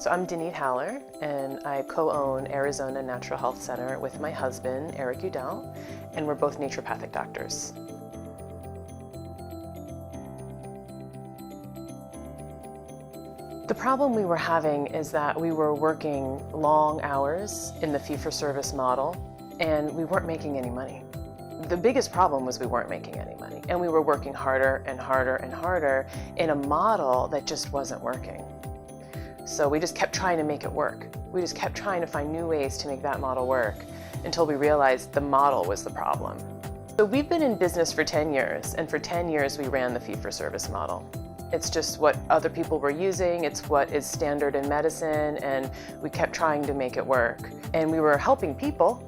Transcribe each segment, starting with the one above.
So I'm DAnite Haller, and I co-own Arizona Natural Health Center with my husband, Eric Udell, and we're both naturopathic doctors. The problem we were having is that we were working long hours in the fee-for-service model, and we weren't making any money. The biggest problem was we weren't making any money, and we were working harder and harder and harder in a model that just wasn't working. So we just kept trying to make it work. We just kept trying to find new ways to make that model work until we realized the model was the problem. So we've been in business for 10 years, and for 10 years we ran the fee-for-service model. It's just what other people were using, it's what is standard in medicine, and we kept trying to make it work. And we were helping people,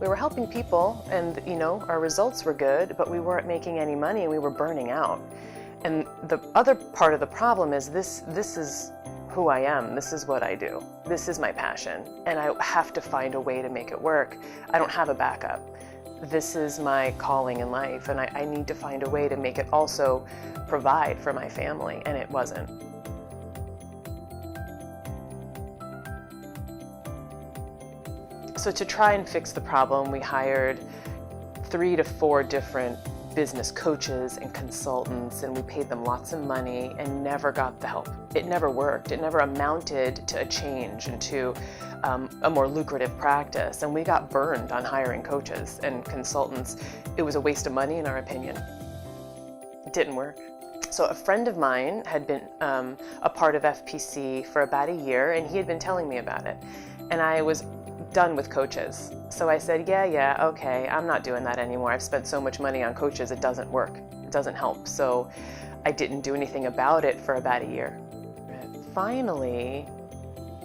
and our results were good, but we weren't making any money and we were burning out. And the other part of the problem is this is who I am, this is what I do, this is my passion, and I have to find a way to make it work. I don't have a backup. This is my calling in life, and I need to find a way to make it also provide for my family, and it wasn't. So to try and fix the problem, we hired 3 to 4 different business coaches and consultants, and we paid them lots of money and never got the help. It never worked. It never amounted to a change and to a more lucrative practice, and we got burned on hiring coaches and consultants. It was a waste of money in our opinion. It didn't work. So a friend of mine had been a part of FPC for about a year, and he had been telling me about it, and I was done with coaches. So I said, yeah, okay, I'm not doing that anymore. I've spent so much money on coaches, it doesn't work. It doesn't help. So I didn't do anything about it for about a year. Finally,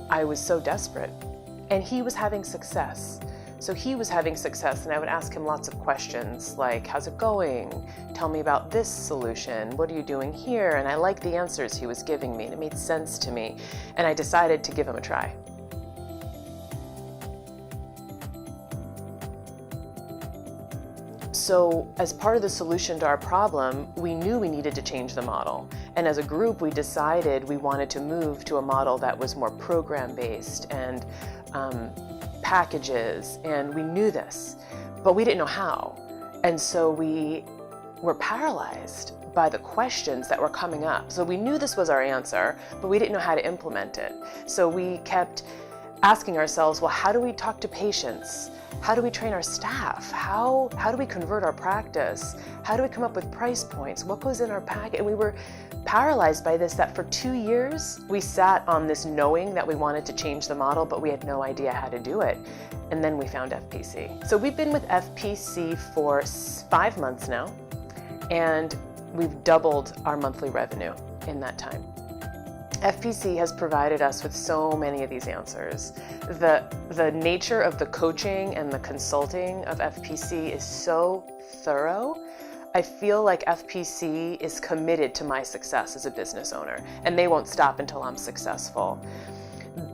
I was so desperate, and he was having success. So he was having success, and I would ask him lots of questions like, how's it going? Tell me about this solution. What are you doing here? And I liked the answers he was giving me, and it made sense to me. And I decided to give him a try. So as part of the solution to our problem, we knew we needed to change the model. And as a group, we decided we wanted to move to a model that was more program-based and packages, and we knew this, but we didn't know how. And so we were paralyzed by the questions that were coming up. So we knew this was our answer, but we didn't know how to implement it. So we kept asking ourselves, well, how do we talk to patients? How do we train our staff? How do we convert our practice? How do we come up with price points? What goes in our packet? And we were paralyzed by this, that for 2 years, we sat on this knowing that we wanted to change the model, but we had no idea how to do it. And then we found FPC. So we've been with FPC for 5 months now, and we've doubled our monthly revenue in that time. FPC has provided us with so many of these answers. The nature of the coaching and the consulting of FPC is so thorough. I feel like FPC is committed to my success as a business owner, and they won't stop until I'm successful.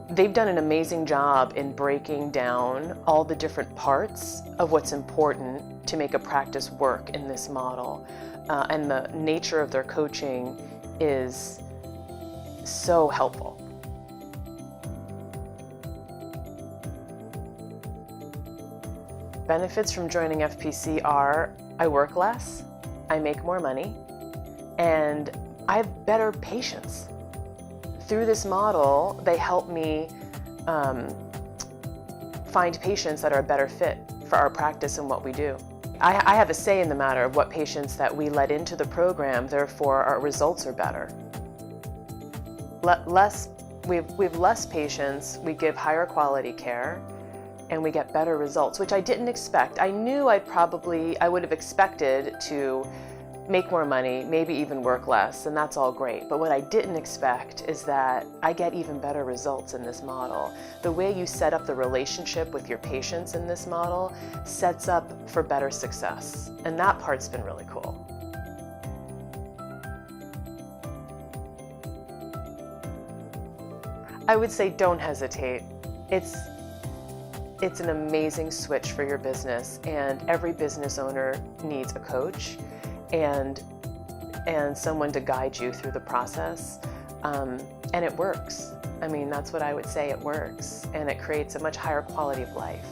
They've done an amazing job in breaking down all the different parts of what's important to make a practice work in this model. And the nature of their coaching is so helpful. Benefits from joining FPC are I work less, I make more money, and I have better patients. Through this model, they help me find patients that are a better fit for our practice and what we do. I have a say in the matter of what patients that we let into the program, therefore our results are better. We have less patients, we give higher quality care, and we get better results, which I didn't expect. I knew I would have expected to make more money, maybe even work less, and that's all great. But what I didn't expect is that I get even better results in this model. The way you set up the relationship with your patients in this model sets up for better success, and that part's been really cool. I would say don't hesitate. It's an amazing switch for your business, and every business owner needs a coach and someone to guide you through the process, and it works. I mean, that's what I would say. It works, and it creates a much higher quality of life.